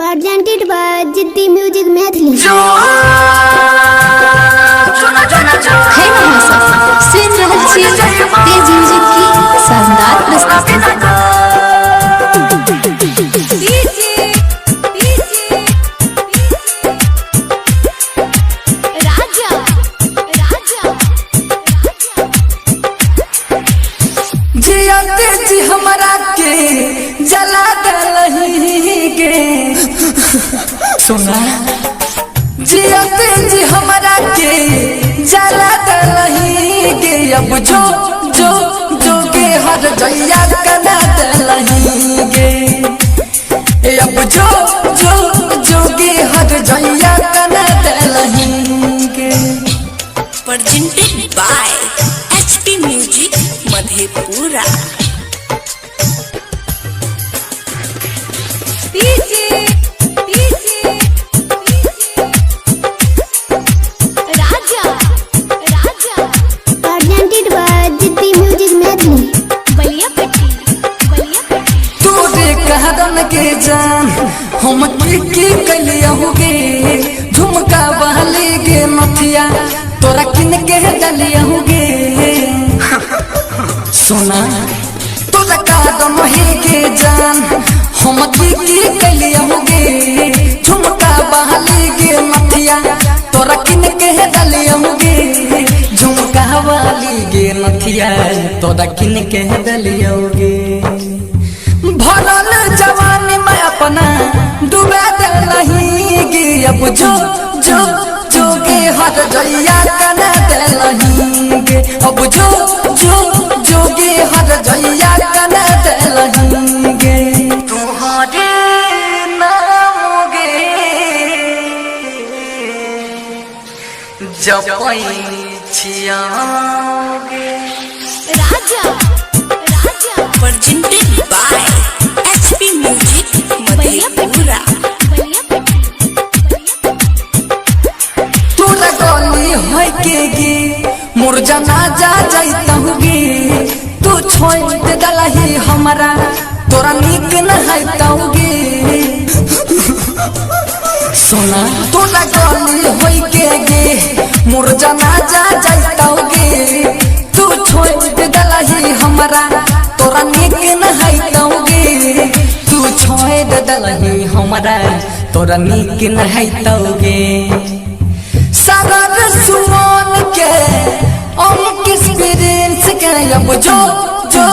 presented by Jitti Music Maithili। है महाशय सुन रहल छी तेज म्यूजिक की शानदार प्रस्तुति। जी हमारा के जला दलही के सुना जी हमारा के जला दलही के अब जो जो जो के हर जैया कना दलही के अब जो जो जो के हर जैया कना दलही के। presented by HP Music Madhepura. presented by Jitti Music Maithili। तोरे कहदन के जान हम की कलियहुगे झुमका बहले गे मथिया तोरा किन के डलियहुगे सोना तोरा कहदन के जान हम की कलियहुगे झुमका बहले गे मथिया तोरा किन के डलियहुगे झुमका वाली गे मथिया तोरा किन के डलियहुगे। भरल जवानी में अपना डुबा दलही गे अब जो जो जो गे हर जैया कना दलही गे अब जो जो जो गे हर जैया कना दलही गे। तुम्हारे नाम गे जपई छिया गे। presented by HP Music Madhepura. तोरा गली होय के गे मोर जना जा जाइतहु गे तू छोड़ दे दलही हमरा तोरा नीक न हैतहु गे सोना तोरा गली होय के गे मोर जना जा जाइतहु गे तू छोड़ दे दलही हमरा तोरा नीक न हैतहु गे तू छोड़ दे दलही हमरा तोरा नीक न हैतहु गे। सागर सुमन के हम किस प्रिंस के अब जो जो